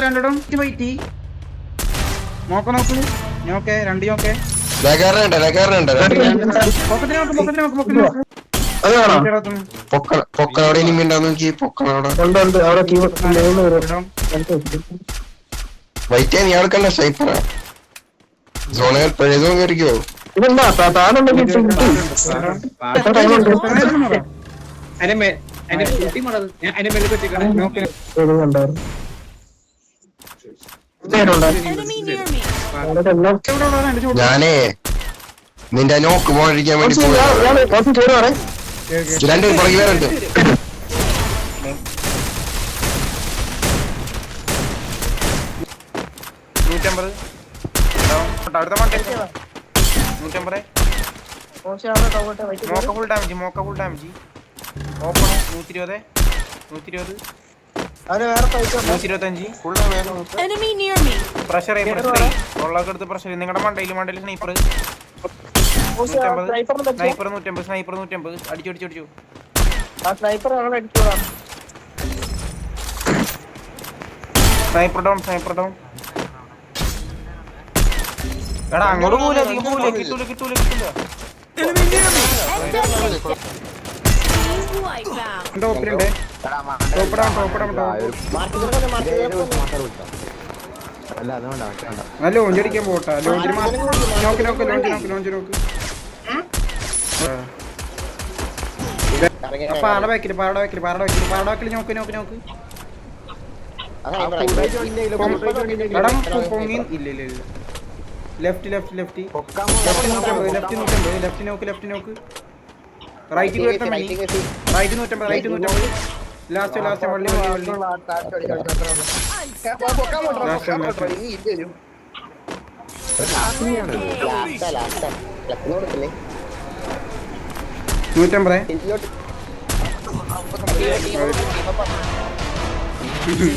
രണ്ടിടം വൈറ്റി നോക്ക് നോക്ക് രണ്ട് നോക്കേ വൈറ്റേ നീ ആൾക്കല്ല സ്നൈപ്പറാ സോണയിൽ പഴയതോ കയറിക്കോ ഞാനേ നിന്റെ നോക്ക് പോകാതിരിക്കാൻ വേണ്ടി രണ്ട് പുറകെ വേറുണ്ട്. പ്രഷർ നിങ്ങളുടെ മണ്ടയിൽ സ്നൈപ്പർ സ്നൈപ്പർ 150 സ്നൈപ്പർ 150 അടിച്ചു സ്നൈപ്പർ ഡൗൺ എടാ അങ്ങോട്ട് പോവില്ല കിട്ടൂല ലോഞ്ചടിക്കാൻ പോട്ടാ ലോഞ്ചിന് നോക്ക് പാറ വെക്കില് നോക്ക് പൊങ്ങി ഇല്ല ലെഫ്റ്റ് നോക്ക് റൈറ്റ് 150 ലാസ്റ്റ് വള്ളി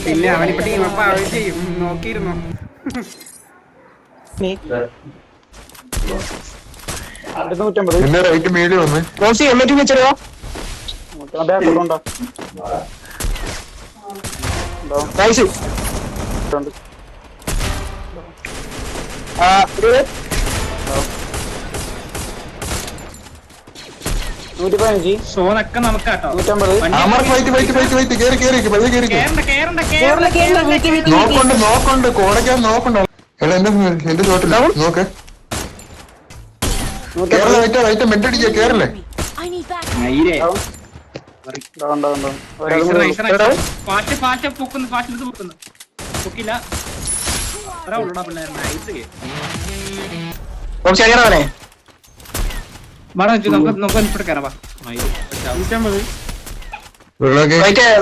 പിന്നെ അവനിപ്പോ ടീം അപ്പൊ അവൻ ചെയ്യും നോക്കിയിരുന്നു. റൈറ്റ് മേളിൽ വന്ന് സോനൊക്കെ നമുക്കാട്ടോ. നോക്കണ്ട് കോടയ്ക്കാൻ നോക്കണ്ട എന്റെ ചോട്ടില്ല നോക്ക് കേരള മെന്റടിക്ക കേരളേ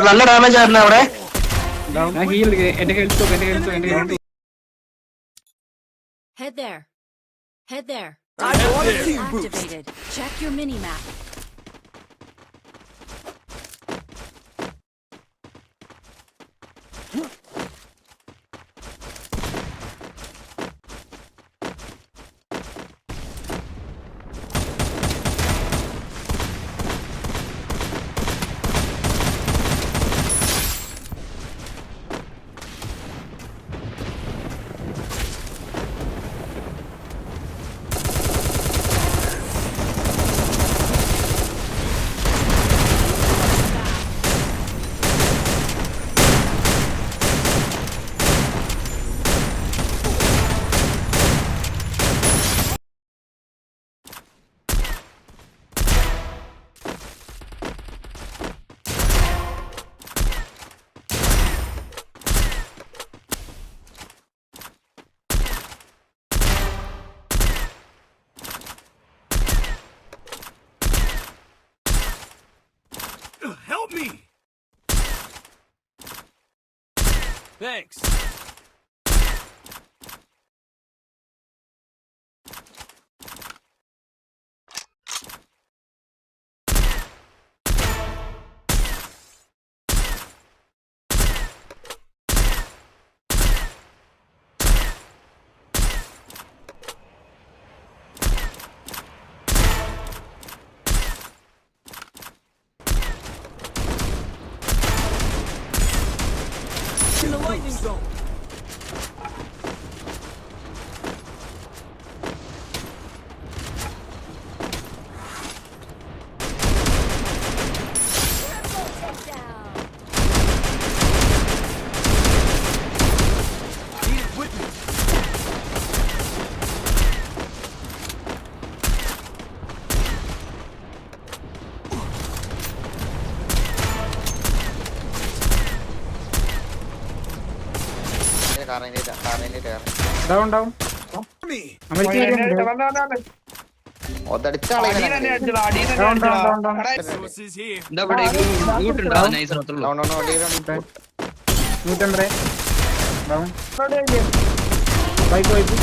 നല്ല ഡാമേജ് ആയിരുന്നു അവിടെ. Head there. Activated. Check your mini map. Help me! Thanks. zone. Need equipment. Down down Me. America Resources here. നൂറ്റമ്പത് down bike bike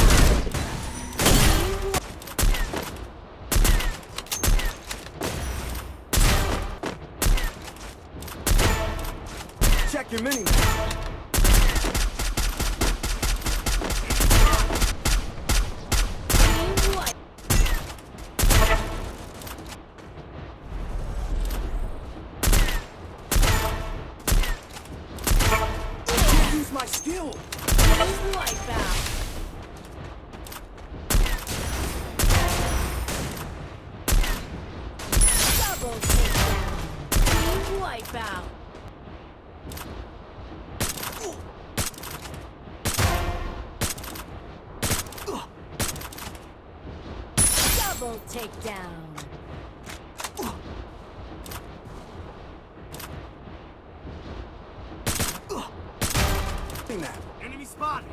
Check your mini. Use my skill. Double takedown. Team wipeout. Double takedown. Enemy spotted.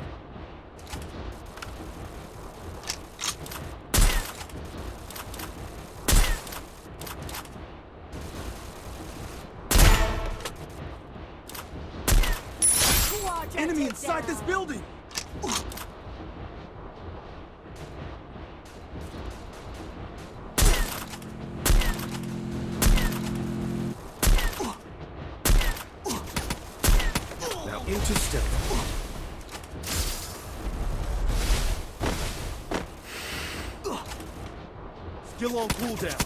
Quadra Enemy inside takedown. this building. Now into stealth. Skill on cooldown.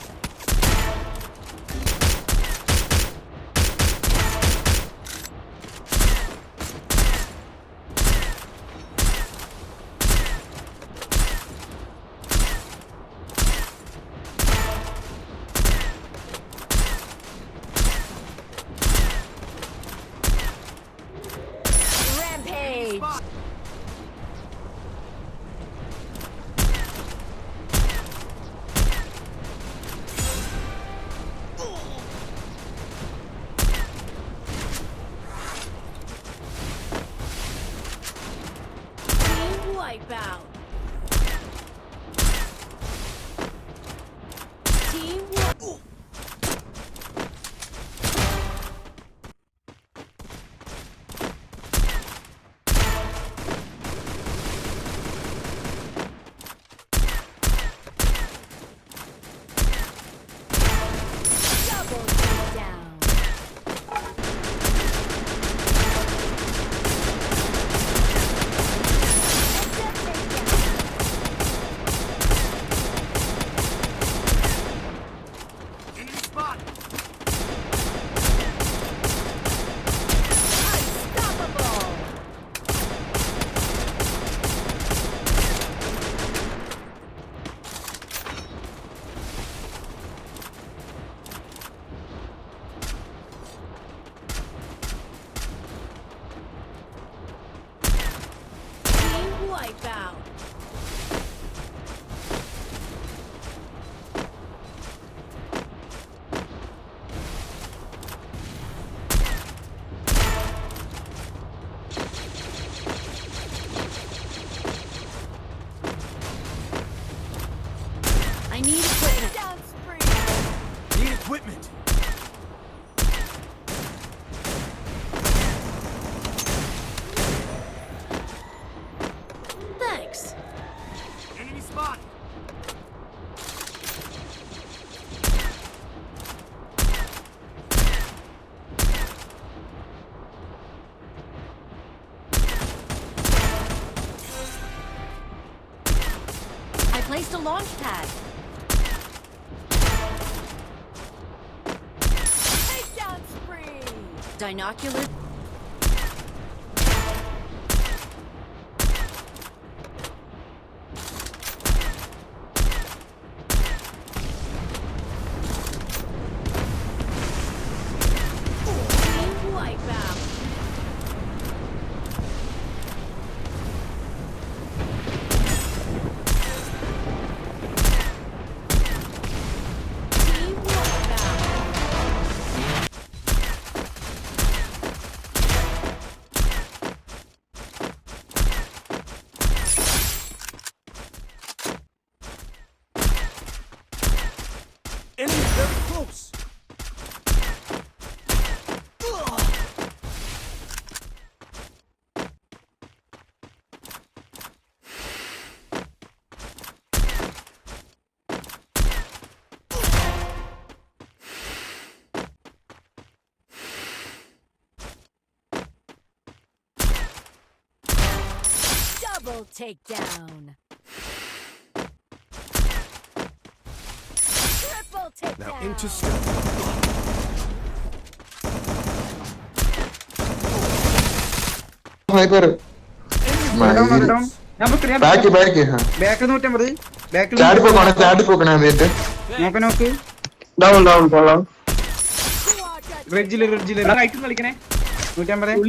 Rampage. Team wipeout. Team wipeout. Double takedown. Enemy spotted. Unstoppable. Team wipeout. I need equipment. Down spree. Need equipment. Thanks. Enemy spotted. I placed a launch pad. Takedown spree. Dinocular. Very close. Double takedown. Triple takedown. Now into stealth. Sniper. Back back back 150 ബാക്കിൽ ചാടിപ്പോക്കണേ എന്നിട്ട് നോക്ക് down down down റെഡ്ജില് കളിക്കണേ 150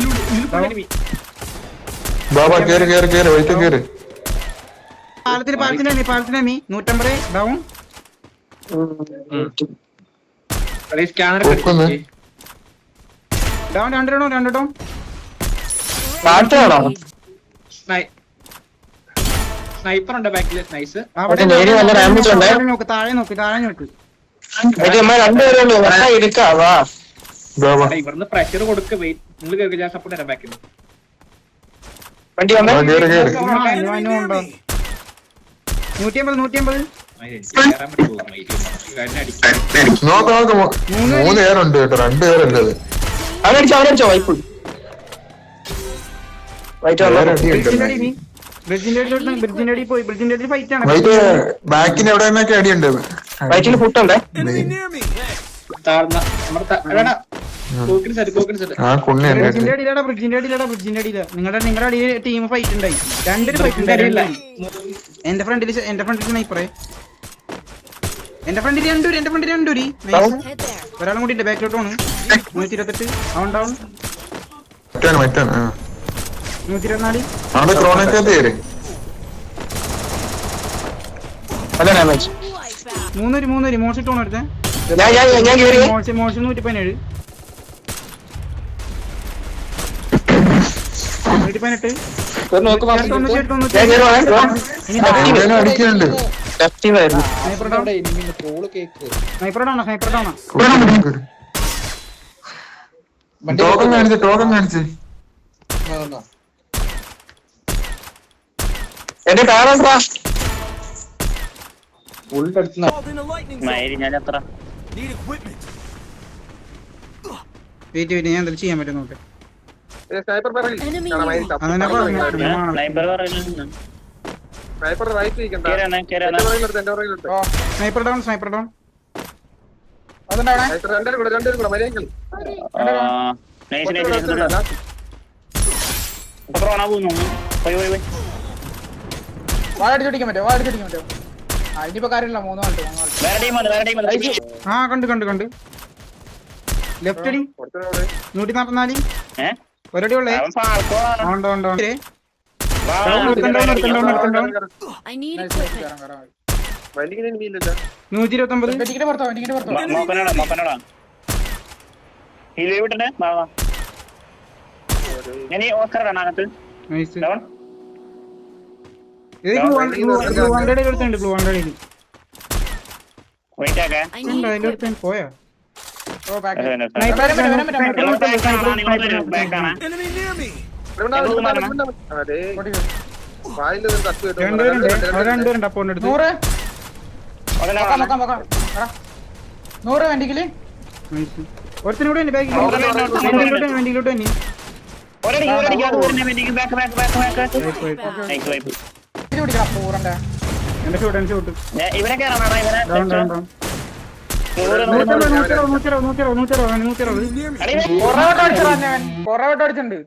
ബാബാ കേറ് കേറ് കേറ് വൈറ്റ് കേറ് പാലത്തിന് 150 ഡൗൺ ഡൗൺ രണ്ട് ഡൗൺ സ്നൈപ്പർ ഉണ്ട് ബാക്കില്. നൈസ്. നോക്ക് താഴെ നോക്ക് ഇവിടുന്ന് പ്രഷർ കൊടുക്ക. വെയിറ്റ് നിങ്ങൾ കേൾക്കുക. ഞാൻ സപ്പോർട്ട് തരാം ബാക്കിൽ. കേറ് കേറ് 150 നോക്ക് നോക്ക് 3 പേരുണ്ട് കേട്ടോ 2 പേരല്ലത് അവനടിച്ചോ ബ്രിഡ്ജിന്റെ അടി പോയി. ബ്രിഡ്ജിന്റെ അടി ഫൈറ്റ് ആണ്. വൈറ്റ് ബാക്കിന് എവിടെ നിന്നൊക്കെ അടിയുണ്ട് വൈറ്റിന് ഫുട്ടുണ്ട്. Enemy near me. ആ കുണ്ണി ബ്രിഡ്ജിന്റെ അടിയിലാ നിങ്ങളുടെ അടിയിൽ ടീം ഫൈറ്റ് ഉണ്ടായി. 2 ഫൈറ്റ് ഉണ്ടായില്ല. എന്റെ ഫ്രണ്ടിൽ സ്നൈപ്പറേ. എന്റെ ഫ്രണ്ടിൽ രണ്ടൂരി. ഒരാളും കൂടി ഉണ്ട് ബാക്കിലോട്ട് പോണ്. 128 അവൻ ഡൗൺ. മറ്റാണ് 124 അവിടെ ക്രോണക്കകത്ത് കയറി മൂന്നൂരി മോശം ടോൺ എടുത്തേ. മോശം 117 അടിക്കുന്നുണ്ട് ടോക്കൺ കാണിച്ച് എന്റെ കാണാ Called in a lightning zone. Need equipment. Wait ഞാൻ എന്തായാലും ചെയ്യാൻ പറ്റും നോട്ടെ. Enemy അതന്നെ പറഞ്ഞു. സ്നൈപ്പർ ഡൗൺ വാടിച്ചോടിക്കാൻ പറ്റുമോ? ഇനിയിപ്പോ കാര്യമില്ല. 3 ആ കണ്ട് ലെഫ്റ്റ് അടി 144 ഒരടി ഉള്ളേ. I need equipment. 120 I need equipment. പോയാ Enemy near me. രണ്ടുപേരുണ്ട് അപ്പൊ 100 വണ്ടിക്കില് ഒരുത്തിനൂടെ വണ്ടിയിലോട്ട് തന്നെ. എന്റെ ഷൂട്ട് Enemy near me. കൊറേ വട്ടം അടിച്ചിട്ടുണ്ട്.